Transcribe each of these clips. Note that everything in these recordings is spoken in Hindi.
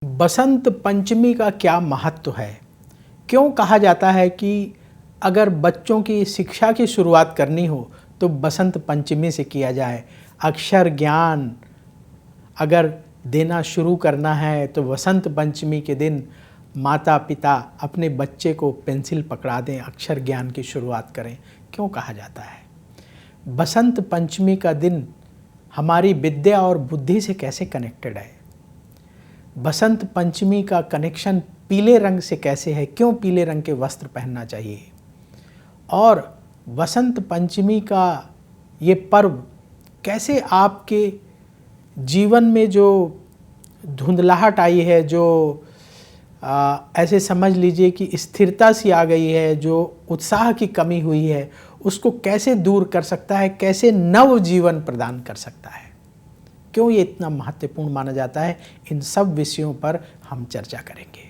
बसंत पंचमी का क्या महत्व है? क्यों कहा जाता है कि अगर बच्चों की शिक्षा की शुरुआत करनी हो तो बसंत पंचमी से किया जाए। अक्षर ज्ञान अगर देना शुरू करना है तो बसंत पंचमी के दिन माता पिता अपने बच्चे को पेंसिल पकड़ा दें, अक्षर ज्ञान की शुरुआत करें। क्यों कहा जाता है? बसंत पंचमी का दिन हमारी विद्या और बुद्धि से कैसे कनेक्टेड है? बसंत पंचमी का कनेक्शन पीले रंग से कैसे है? क्यों पीले रंग के वस्त्र पहनना चाहिए? और बसंत पंचमी का ये पर्व कैसे आपके जीवन में जो धुंधलाहट आई है, जो ऐसे समझ लीजिए कि स्थिरता सी आ गई है, जो उत्साह की कमी हुई है, उसको कैसे दूर कर सकता है, कैसे नव जीवन प्रदान कर सकता है? क्यों ये इतना महत्वपूर्ण माना जाता है? इन सब विषयों पर हम चर्चा करेंगे।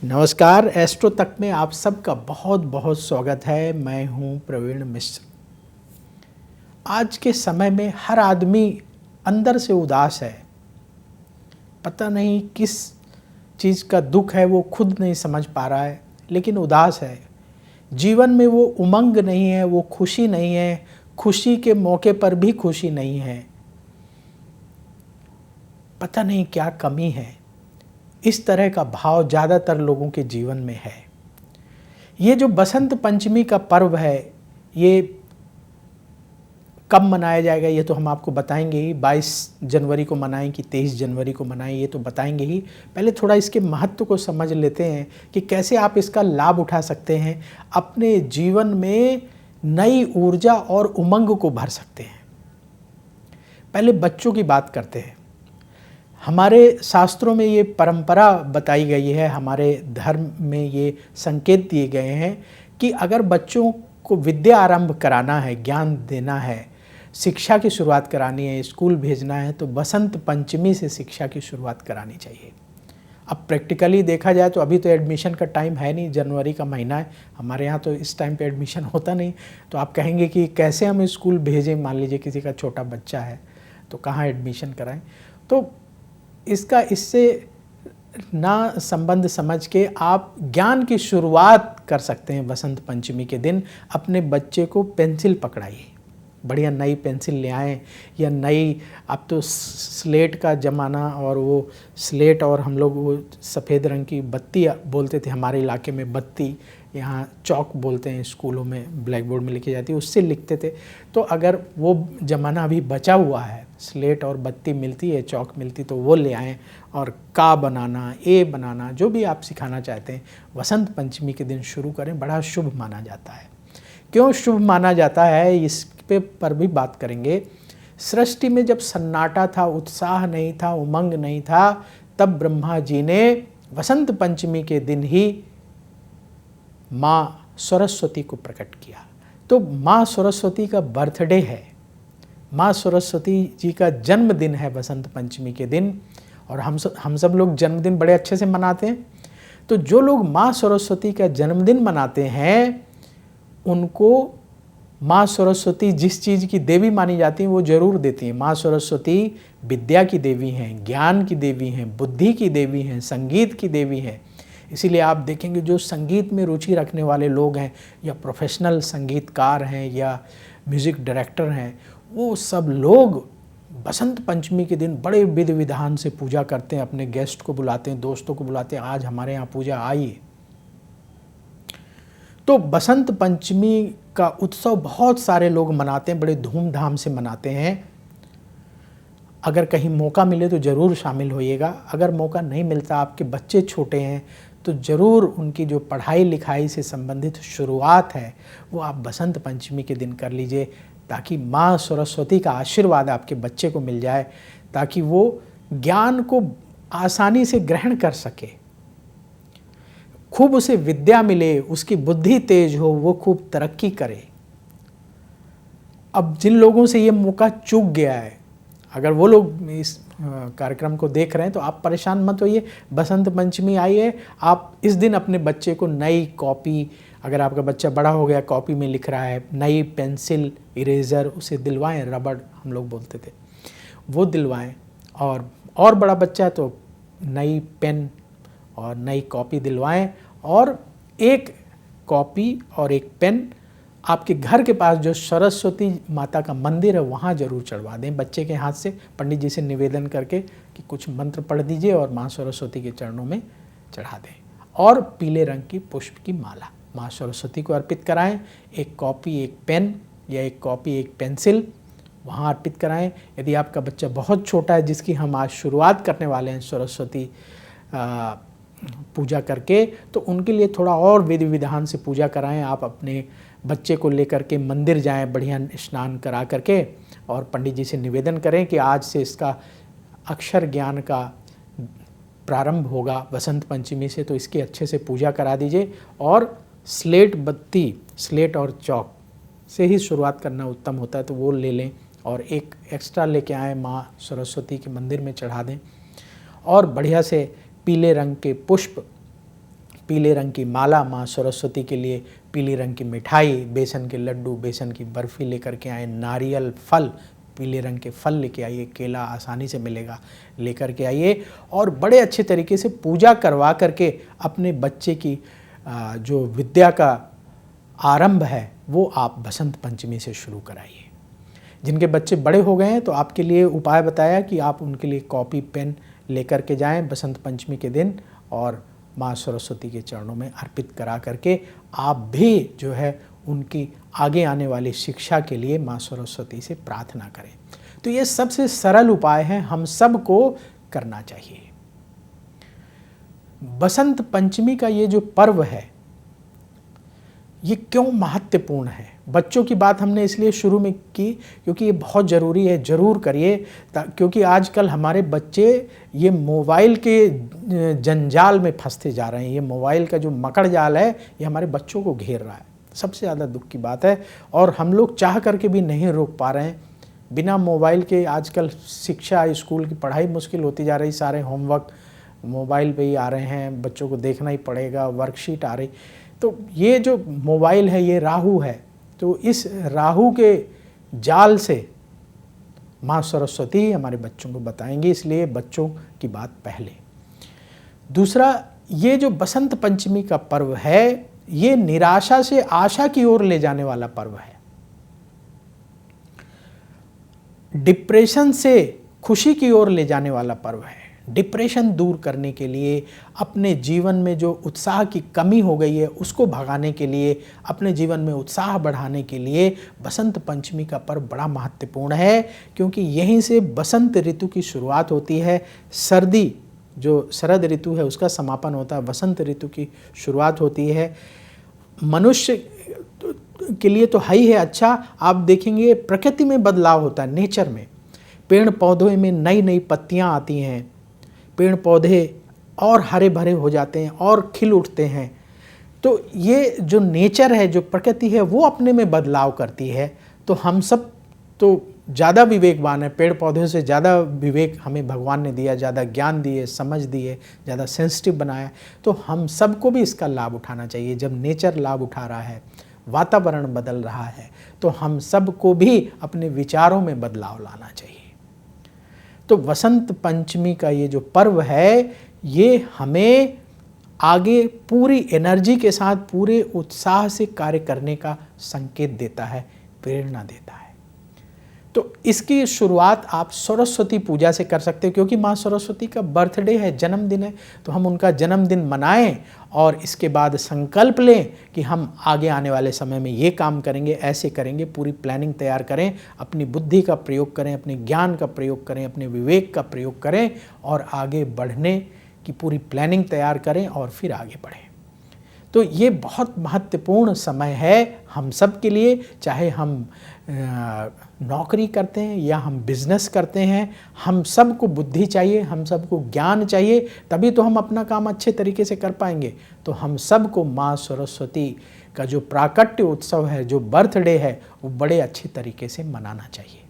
नमस्कार, एस्ट्रो तक में आप सबका बहुत बहुत स्वागत है। मैं हूं प्रवीण मिश्र। आज के समय में हर आदमी अंदर से उदास है। पता नहीं किस चीज़ का दुख है, वो खुद नहीं समझ पा रहा है, लेकिन उदास है। जीवन में वो उमंग नहीं है, वो खुशी नहीं है, खुशी के मौके पर भी खुशी नहीं है। पता नहीं क्या कमी है। इस तरह का भाव ज़्यादातर लोगों के जीवन में है। ये जो बसंत पंचमी का पर्व है, ये कब मनाया जाएगा ये तो हम आपको बताएंगे ही। 22 जनवरी को मनाएं कि 23 जनवरी को मनाएं, ये तो बताएंगे ही। पहले थोड़ा इसके महत्व को समझ लेते हैं कि कैसे आप इसका लाभ उठा सकते हैं, अपने जीवन में नई ऊर्जा और उमंग को भर सकते हैं। पहले बच्चों की बात करते हैं। हमारे शास्त्रों में ये परंपरा बताई गई है, हमारे धर्म में ये संकेत दिए गए हैं कि अगर बच्चों को विद्या आरंभ कराना है, ज्ञान देना है, शिक्षा की शुरुआत करानी है, स्कूल भेजना है, तो बसंत पंचमी से शिक्षा की शुरुआत करानी चाहिए। अब प्रैक्टिकली देखा जाए तो अभी तो एडमिशन का टाइम है नहीं, जनवरी का महीना है, हमारे यहाँ तो इस टाइम पे एडमिशन होता नहीं। तो आप कहेंगे कि कैसे हम स्कूल भेजें? मान लीजिए किसी का छोटा बच्चा है तो कहाँ एडमिशन कराएं? तो इसका इससे ना संबंध समझ के आप ज्ञान की शुरुआत कर सकते हैं। बसंत पंचमी के दिन अपने बच्चे को पेंसिल पकड़ाइए, बढ़िया नई पेंसिल ले आएँ, या नई, अब तो स्लेट का ज़माना, और वो स्लेट और हम लोग वो सफ़ेद रंग की बत्ती बोलते थे हमारे इलाके में, बत्ती, यहाँ चौक बोलते हैं, स्कूलों में ब्लैक बोर्ड में लिखी जाती है, उससे लिखते थे। तो अगर वो ज़माना अभी बचा हुआ है, स्लेट और बत्ती मिलती है, चौक मिलती, तो वो ले आएँ और का बनाना, ए बनाना, जो भी आप सिखाना चाहते हैं, वसंत पंचमी के दिन शुरू करें। बड़ा शुभ माना जाता है। क्यों शुभ माना जाता है, इस पे पर भी बात करेंगे। सृष्टि में जब सन्नाटा था, उत्साह नहीं था, उमंग नहीं था, तब ब्रह्मा जी ने वसंत पंचमी के दिन ही माँ सरस्वती को प्रकट किया। तो माँ सरस्वती का बर्थडे है, माँ सरस्वती जी का जन्मदिन है बसंत पंचमी के दिन, और हम सब लोग जन्मदिन बड़े अच्छे से मनाते हैं। तो जो लोग माँ सरस्वती का जन्मदिन मनाते हैं, उनको माँ सरस्वती जिस चीज़ की देवी मानी जाती है वो ज़रूर देती हैं। माँ सरस्वती विद्या की देवी हैं, ज्ञान की देवी हैं, बुद्धि की देवी हैं, संगीत की देवी हैं। इसीलिए आप देखेंगे जो संगीत में रुचि रखने वाले लोग हैं, या प्रोफेशनल संगीतकार हैं, या म्यूज़िक डायरेक्टर हैं, वो सब लोग बसंत पंचमी के दिन बड़े विधि विधान से पूजा करते हैं, अपने गेस्ट को बुलाते हैं, दोस्तों को बुलाते हैं, आज हमारे यहाँ पूजा आइए। तो बसंत पंचमी का उत्सव बहुत सारे लोग मनाते हैं, बड़े धूमधाम से मनाते हैं। अगर कहीं मौका मिले तो ज़रूर शामिल होइएगा। अगर मौका नहीं मिलता, आपके बच्चे छोटे हैं, तो ज़रूर उनकी जो पढ़ाई लिखाई से संबंधित शुरुआत है वो आप बसंत पंचमी के दिन कर लीजिए, ताकि माँ सरस्वती का आशीर्वाद आपके बच्चे को मिल जाए, ताकि वो ज्ञान को आसानी से ग्रहण कर सके, खूब उसे विद्या मिले, उसकी बुद्धि तेज हो, वो खूब तरक्की करे। अब जिन लोगों से ये मौका चूक गया है, अगर वो लोग इस कार्यक्रम को देख रहे हैं तो आप परेशान मत होइए। बसंत पंचमी आई है, आप इस दिन अपने बच्चे को नई कॉपी, अगर आपका बच्चा बड़ा हो गया, कॉपी में लिख रहा है, नई पेंसिल, इरेज़र उसे दिलवाएं, रबड़ हम लोग बोलते थे, वो दिलवाएं। और बड़ा बच्चा है तो नई पेन और नई कॉपी दिलवाएं, और एक कॉपी और एक पेन आपके घर के पास जो सरस्वती माता का मंदिर है वहाँ ज़रूर चढ़वा दें बच्चे के हाथ से, पंडित जी से निवेदन करके कि कुछ मंत्र पढ़ दीजिए और माँ सरस्वती के चरणों में चढ़ा दें। और पीले रंग की पुष्प की माला माँ सरस्वती को अर्पित कराएं। एक कॉपी एक पेन या एक कॉपी एक पेंसिल वहाँ अर्पित कराएं। यदि आपका बच्चा बहुत छोटा है, जिसकी हम आज शुरुआत करने वाले हैं सरस्वती पूजा करके, तो उनके लिए थोड़ा और विधि विधान से पूजा कराएं। आप अपने बच्चे को लेकर के मंदिर जाएं, बढ़िया स्नान करा करके, और पंडित जी से निवेदन करें कि आज से इसका अक्षर ज्ञान का प्रारंभ होगा वसंत पंचमी से, तो इसकी अच्छे से पूजा करा दीजिए। और स्लेट बत्ती, स्लेट और चौक से ही शुरुआत करना उत्तम होता है, तो वो ले लें और एक एक्स्ट्रा लेके आएँ, माँ सरस्वती के मंदिर में चढ़ा दें। और बढ़िया से पीले रंग के पुष्प, पीले रंग की माला, माँ सरस्वती के लिए पीली रंग की मिठाई, बेसन के लड्डू, बेसन की बर्फ़ी लेकर के आए, नारियल, फल, पीले रंग के फल लेके आइए, केला आसानी से मिलेगा, लेकर के आइए, और बड़े अच्छे तरीके से पूजा करवा करके अपने बच्चे की जो विद्या का आरंभ है वो आप बसंत पंचमी से शुरू कराइए। जिनके बच्चे बड़े हो गए हैं तो आपके लिए उपाय बताया कि आप उनके लिए कॉपी पेन लेकर के जाएं बसंत पंचमी के दिन, और माँ सरस्वती के चरणों में अर्पित करा करके आप भी जो है उनकी आगे आने वाली शिक्षा के लिए माँ सरस्वती से प्रार्थना करें। तो ये सबसे सरल उपाय हैं, हम सबको करना चाहिए। बसंत पंचमी का ये जो पर्व है ये क्यों महत्वपूर्ण है? बच्चों की बात हमने इसलिए शुरू में की क्योंकि ये बहुत ज़रूरी है, ज़रूर करिए, क्योंकि आजकल हमारे बच्चे ये मोबाइल के जंजाल में फंसते जा रहे हैं। ये मोबाइल का जो मकड़ जाल है ये हमारे बच्चों को घेर रहा है, सबसे ज़्यादा दुख की बात है। और हम लोग चाह करके भी नहीं रोक पा रहे हैं। बिना मोबाइल के आजकल शिक्षा, स्कूल की पढ़ाई मुश्किल होती जा रही। सारे होमवर्क मोबाइल पे ही आ रहे हैं, बच्चों को देखना ही पड़ेगा, वर्कशीट आ रही। तो ये जो मोबाइल है ये राहु है, तो इस राहु के जाल से माँ सरस्वती हमारे बच्चों को बताएंगी, इसलिए बच्चों की बात पहले। दूसरा, ये जो बसंत पंचमी का पर्व है ये निराशा से आशा की ओर ले जाने वाला पर्व है। डिप्रेशन से खुशी की ओर ले जाने वाला पर्व है। डिप्रेशन दूर करने के लिए, अपने जीवन में जो उत्साह की कमी हो गई है उसको भगाने के लिए, अपने जीवन में उत्साह बढ़ाने के लिए बसंत पंचमी का पर्व बड़ा महत्वपूर्ण है, क्योंकि यहीं से बसंत ऋतु की शुरुआत होती है। सर्दी, जो शरद ऋतु है उसका समापन होता है, बसंत ऋतु की शुरुआत होती है। मनुष्य के लिए तो है ही है। अच्छा, आप देखेंगे प्रकृति में बदलाव होता है, नेचर में, पेड़ पौधों में नई नई पत्तियां आती हैं, पेड़ पौधे और हरे भरे हो जाते हैं और खिल उठते हैं। तो ये जो नेचर है, जो प्रकृति है, वो अपने में बदलाव करती है। तो हम सब तो ज़्यादा विवेकवान है, पेड़ पौधों से ज़्यादा विवेक हमें भगवान ने दिया, ज़्यादा ज्ञान दिए, समझ दिए, ज़्यादा सेंसिटिव बनाया। तो हम सबको भी इसका लाभ उठाना चाहिए। जब नेचर लाभ उठा रहा है, वातावरण बदल रहा है, तो हम सबको भी अपने विचारों में बदलाव लाना चाहिए। तो वसंत पंचमी का ये जो पर्व है ये हमें आगे पूरी एनर्जी के साथ, पूरे उत्साह से कार्य करने का संकेत देता है, प्रेरणा देता है। तो इसकी शुरुआत आप सरस्वती पूजा से कर सकते हो, क्योंकि माँ सरस्वती का बर्थडे है, जन्मदिन है। तो हम उनका जन्मदिन मनाएं और इसके बाद संकल्प लें कि हम आगे आने वाले समय में ये काम करेंगे, ऐसे करेंगे, पूरी प्लानिंग तैयार करें, अपनी बुद्धि का प्रयोग करें, अपने ज्ञान का प्रयोग करें, अपने विवेक का प्रयोग करें और आगे बढ़ने की पूरी प्लानिंग तैयार करें और फिर आगे बढ़ें। तो ये बहुत महत्वपूर्ण समय है हम सब के लिए, चाहे हम नौकरी करते हैं या हम बिजनेस करते हैं। हम सबको बुद्धि चाहिए, हम सबको ज्ञान चाहिए, तभी तो हम अपना काम अच्छे तरीके से कर पाएंगे। तो हम सबको माँ सरस्वती का जो प्राकट्य उत्सव है, जो बर्थडे है, वो बड़े अच्छे तरीके से मनाना चाहिए।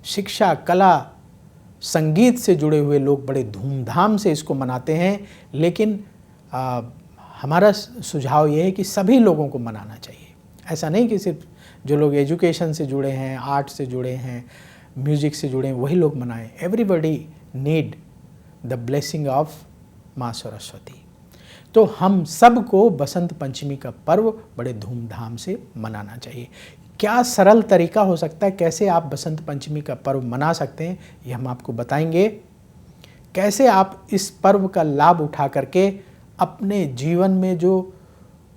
शिक्षा, कला, संगीत से जुड़े हुए लोग बड़े धूमधाम से इसको मनाते हैं, लेकिन हमारा सुझाव ये है कि सभी लोगों को मनाना चाहिए। ऐसा नहीं कि सिर्फ जो लोग एजुकेशन से जुड़े हैं, आर्ट से जुड़े हैं, म्यूज़िक से जुड़े हैं, वही लोग मनाएं। Everybody need the blessing of माँ सरस्वती। तो हम सबको बसंत पंचमी का पर्व बड़े धूमधाम से मनाना चाहिए। क्या सरल तरीका हो सकता है कैसे आप बसंत पंचमी का पर्व मना सकते हैं, ये हम आपको बताएंगे। कैसे आप इस पर्व का लाभ उठा करके अपने जीवन में जो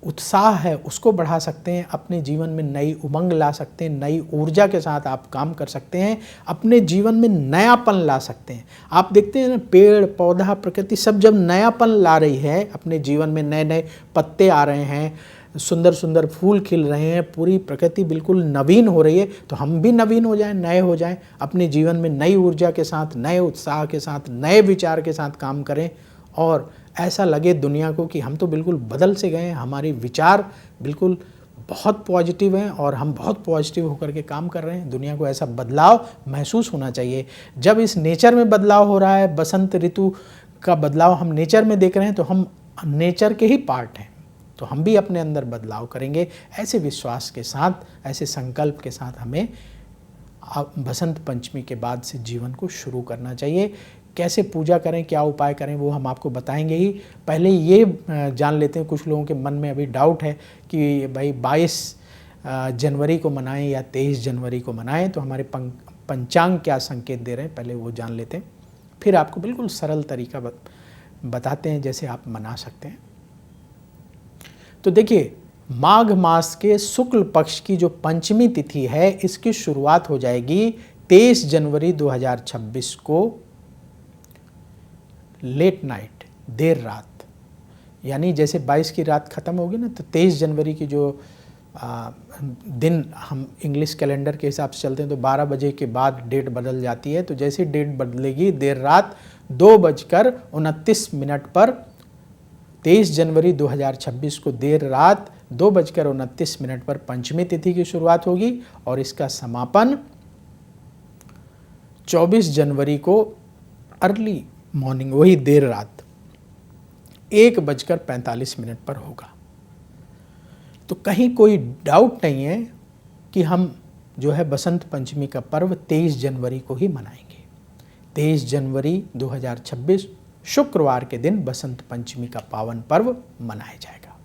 उत्साह है उसको बढ़ा सकते हैं, अपने जीवन में नई उमंग ला सकते हैं, नई ऊर्जा के साथ आप काम कर सकते हैं, अपने जीवन में नयापन ला सकते हैं। आप देखते हैं ना, पेड़ पौधा प्रकृति सब जब नयापन ला रही है, अपने जीवन में नए नए पत्ते आ रहे हैं, सुंदर सुंदर फूल खिल रहे हैं, पूरी प्रकृति बिल्कुल नवीन हो रही है, तो हम भी नवीन हो जाएं, नए हो जाएं, अपने जीवन में नई ऊर्जा के साथ, नए उत्साह के साथ, नए विचार के साथ काम करें और ऐसा लगे दुनिया को कि हम तो बिल्कुल बदल से गए हैं, हमारे विचार बिल्कुल बहुत पॉजिटिव हैं और हम बहुत पॉजिटिव होकर के काम कर रहे हैं। दुनिया को ऐसा बदलाव महसूस होना चाहिए। जब इस नेचर में बदलाव हो रहा है, बसंत ऋतु का बदलाव हम नेचर में देख रहे हैं, तो हम नेचर के ही पार्ट हैं, तो हम भी अपने अंदर बदलाव करेंगे। ऐसे विश्वास के साथ, ऐसे संकल्प के साथ हमें बसंत पंचमी के बाद से जीवन को शुरू करना चाहिए। कैसे पूजा करें, क्या उपाय करें, वो हम आपको बताएंगे ही। पहले ये जान लेते हैं, कुछ लोगों के मन में अभी डाउट है कि भाई 22 जनवरी को मनाएं या 23 जनवरी को मनाएं, तो हमारे पंचांग क्या संकेत दे रहे हैं, पहले वो जान लेते हैं, फिर आपको बिल्कुल सरल तरीका बताते हैं जैसे आप मना सकते हैं। तो देखिए, माघ मास के शुक्ल पक्ष की जो पंचमी तिथि है, इसकी शुरुआत हो जाएगी 23 जनवरी 2026 को लेट नाइट, देर रात, यानी जैसे 22 की रात ख़त्म होगी ना, तो 23 जनवरी की जो दिन हम इंग्लिश कैलेंडर के हिसाब से चलते हैं, तो 12 बजे के बाद डेट बदल जाती है। तो जैसे डेट बदलेगी, देर रात 2:29 पर 23 जनवरी 2026 को देर रात 2:29 पर पंचमी तिथि की शुरुआत होगी और इसका समापन 24 जनवरी को अर्ली मॉर्निंग, वही देर रात 1:45 पर होगा। तो कहीं कोई डाउट नहीं है कि हम जो है बसंत पंचमी का पर्व 23 जनवरी को ही मनाएंगे। 23 जनवरी 2026 शुक्रवार के दिन बसंत पंचमी का पावन पर्व मनाया जाएगा।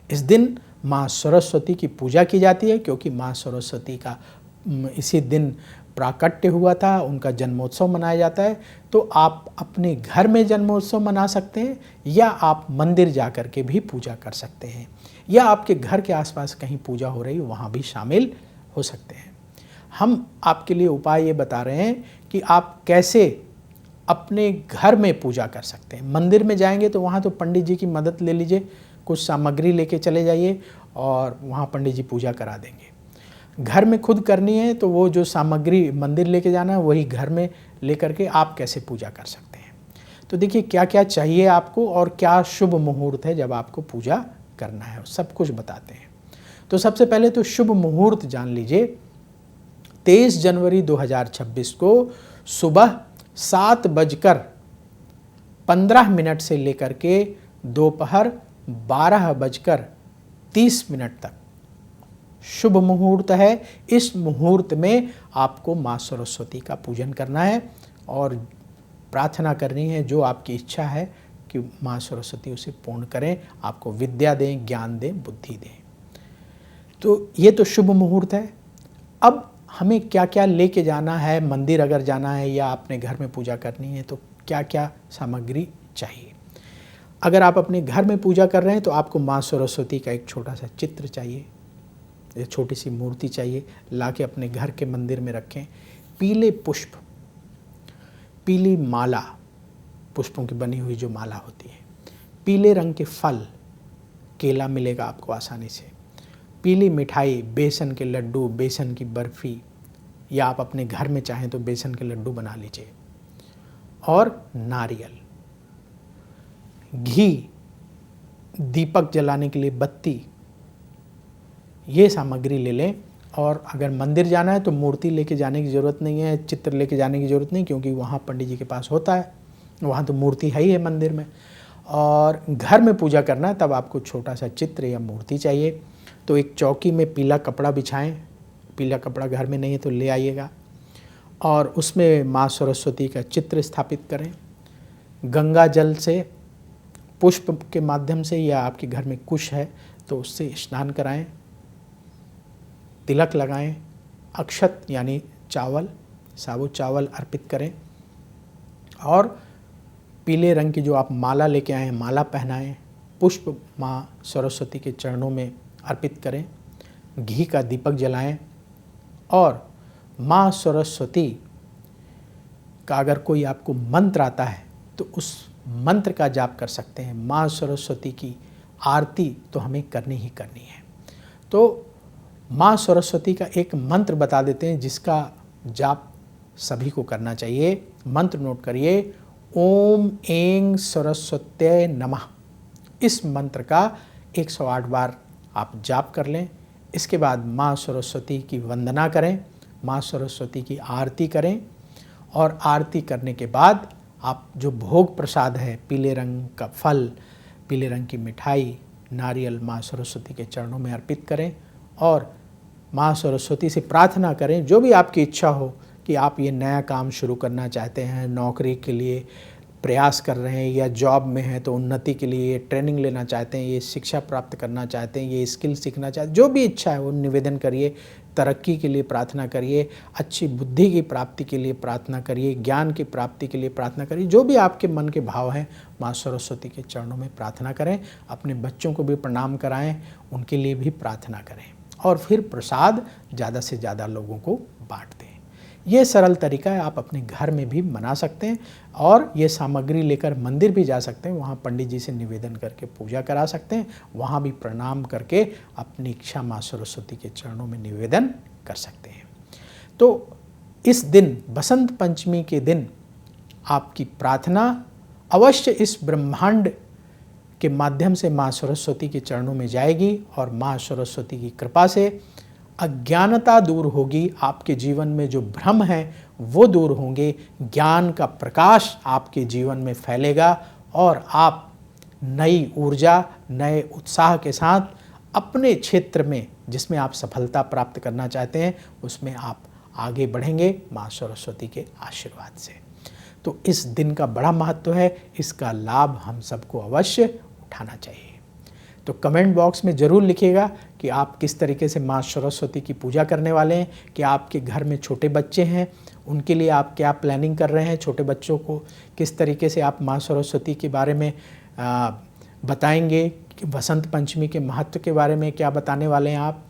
इस दिन माँ सरस्वती की पूजा की जाती है, क्योंकि माँ सरस्वती का इसी दिन प्राकट्य हुआ था, उनका जन्मोत्सव मनाया जाता है। तो आप अपने घर में जन्मोत्सव मना सकते हैं या आप मंदिर जा कर के भी पूजा कर सकते हैं, या आपके घर के आसपास कहीं पूजा हो रही है वहाँ भी शामिल हो सकते हैं। हम आपके लिए उपाय ये बता रहे हैं कि आप कैसे अपने घर में पूजा कर सकते हैं। मंदिर में जाएंगे तो वहाँ तो पंडित जी की मदद ले लीजिए, कुछ सामग्री लेके चले जाइए और वहाँ पंडित जी पूजा करा देंगे। घर में खुद करनी है तो वो जो सामग्री मंदिर लेके जाना है वही घर में लेकर के आप कैसे पूजा कर सकते हैं। तो देखिए, क्या क्या चाहिए आपको और क्या शुभ मुहूर्त है जब आपको पूजा करना है, सब कुछ बताते हैं। तो सबसे पहले तो शुभ मुहूर्त जान लीजिए। 23 जनवरी 2026 को सुबह 7:15 से लेकर के दोपहर 12:30 तक शुभ मुहूर्त है। इस मुहूर्त में आपको माँ सरस्वती का पूजन करना है और प्रार्थना करनी है, जो आपकी इच्छा है कि माँ सरस्वती उसे पूर्ण करें, आपको विद्या दें, ज्ञान दें, बुद्धि दें। तो ये तो शुभ मुहूर्त है। अब हमें क्या क्या लेके जाना है, मंदिर अगर जाना है या अपने घर में पूजा करनी है तो क्या क्या सामग्री चाहिए। अगर आप अपने घर में पूजा कर रहे हैं तो आपको माँ सरस्वती का एक छोटा सा चित्र चाहिए, एक छोटी सी मूर्ति चाहिए, लाके अपने घर के मंदिर में रखें। पीले पुष्प, पीली माला, पुष्पों की बनी हुई जो माला होती है, पीले रंग के फल, केला मिलेगा आपको आसानी से, पीली मिठाई, बेसन के लड्डू, बेसन की बर्फ़ी, या आप अपने घर में चाहें तो बेसन के लड्डू बना लीजिए, और नारियल, घी, दीपक जलाने के लिए बत्ती, ये सामग्री ले लें। और अगर मंदिर जाना है तो मूर्ति लेके जाने की ज़रूरत नहीं है, चित्र लेके जाने की ज़रूरत नहीं, क्योंकि वहाँ पंडित जी के पास होता है, वहाँ तो मूर्ति है ही है मंदिर में। और घर में पूजा करना है तब आपको छोटा सा चित्र या मूर्ति चाहिए। तो एक चौकी में पीला कपड़ा बिछाएं, पीला कपड़ा घर में नहीं है तो ले आइएगा, और उसमें माँ सरस्वती का चित्र स्थापित करें। गंगा जल से, पुष्प के माध्यम से, या आपके घर में कुश है तो उससे स्नान कराएं, तिलक लगाएं, अक्षत यानी चावल, साबुत चावल अर्पित करें और पीले रंग की जो आप माला लेके आए हैं माला पहनाएं, पुष्प माँ सरस्वती के चरणों में अर्पित करें, घी का दीपक जलाएं और माँ सरस्वती का अगर कोई आपको मंत्र आता है तो उस मंत्र का जाप कर सकते हैं। माँ सरस्वती की आरती तो हमें करनी ही करनी है। तो माँ सरस्वती का एक मंत्र बता देते हैं जिसका जाप सभी को करना चाहिए। मंत्र नोट करिए, ओम ऐं सरस्वत्यै नमः। इस मंत्र का 108 बार आप जाप कर लें। इसके बाद माँ सरस्वती की वंदना करें, माँ सरस्वती की आरती करें और आरती करने के बाद आप जो भोग प्रसाद है, पीले रंग का फल, पीले रंग की मिठाई, नारियल माँ सरस्वती के चरणों में अर्पित करें और माँ सरस्वती से प्रार्थना करें जो भी आपकी इच्छा हो कि आप ये नया काम शुरू करना चाहते हैं, नौकरी के लिए प्रयास कर रहे हैं या जॉब में हैं तो उन्नति के लिए ट्रेनिंग लेना चाहते हैं, ये शिक्षा प्राप्त करना चाहते हैं, ये स्किल सीखना चाहते हैं, जो भी इच्छा है वो निवेदन करिए। तरक्की के लिए प्रार्थना करिए, अच्छी बुद्धि की प्राप्ति के लिए प्रार्थना करिए, ज्ञान की प्राप्ति के लिए प्रार्थना करिए। जो भी आपके मन के भाव हैं माँ सरस्वती के चरणों में प्रार्थना करें। अपने बच्चों को भी प्रणाम कराएं, उनके लिए भी प्रार्थना करें और फिर प्रसाद ज़्यादा से ज़्यादा लोगों को बांट दें। ये सरल तरीका है, आप अपने घर में भी मना सकते हैं और ये सामग्री लेकर मंदिर भी जा सकते हैं, वहाँ पंडित जी से निवेदन करके पूजा करा सकते हैं, वहाँ भी प्रणाम करके अपनी इच्छा माँ सरस्वती के चरणों में निवेदन कर सकते हैं। तो इस दिन, बसंत पंचमी के दिन, आपकी प्रार्थना अवश्य इस ब्रह्मांड के माध्यम से माँ सरस्वती के चरणों में जाएगी और माँ सरस्वती की कृपा से अज्ञानता दूर होगी, आपके जीवन में जो भ्रम है वो दूर होंगे, ज्ञान का प्रकाश आपके जीवन में फैलेगा और आप नई ऊर्जा, नए उत्साह के साथ अपने क्षेत्र में जिसमें आप सफलता प्राप्त करना चाहते हैं उसमें आप आगे बढ़ेंगे माँ सरस्वती के आशीर्वाद से। तो इस दिन का बड़ा महत्व है, इसका लाभ हम सबको अवश्य उठाना चाहिए। तो कमेंट बॉक्स में ज़रूर लिखिएगा कि आप किस तरीके से माँ सरस्वती की पूजा करने वाले हैं, कि आपके घर में छोटे बच्चे हैं उनके लिए आप क्या प्लानिंग कर रहे हैं, छोटे बच्चों को किस तरीके से आप माँ सरस्वती के बारे में बताएंगे, कि बसंत पंचमी के महत्व के बारे में क्या बताने वाले हैं आप,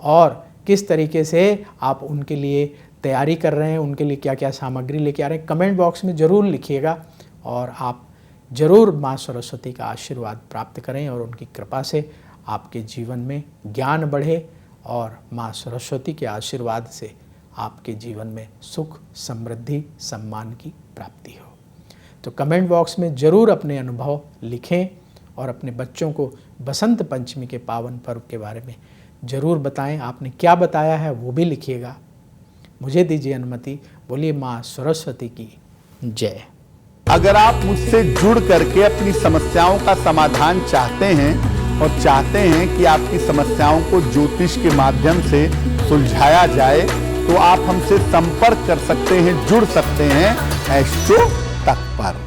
और किस तरीके से आप उनके लिए तैयारी कर रहे हैं, उनके लिए क्या क्या सामग्री लेके आ रहे हैं। कमेंट बॉक्स में ज़रूर लिखिएगा और आप ज़रूर माँ सरस्वती का आशीर्वाद प्राप्त करें और उनकी कृपा से आपके जीवन में ज्ञान बढ़े और माँ सरस्वती के आशीर्वाद से आपके जीवन में सुख, समृद्धि, सम्मान की प्राप्ति हो। तो कमेंट बॉक्स में ज़रूर अपने अनुभव लिखें और अपने बच्चों को बसंत पंचमी के पावन पर्व के बारे में ज़रूर बताएं। आपने क्या बताया है वो भी लिखिएगा। मुझे दीजिए अनुमति। बोलिए माँ सरस्वती की जय। अगर आप मुझसे जुड़ करके अपनी समस्याओं का समाधान चाहते हैं और चाहते हैं कि आपकी समस्याओं को ज्योतिष के माध्यम से सुलझाया जाए तो आप हमसे संपर्क कर सकते हैं, जुड़ सकते हैं एस्ट्रो तक पर।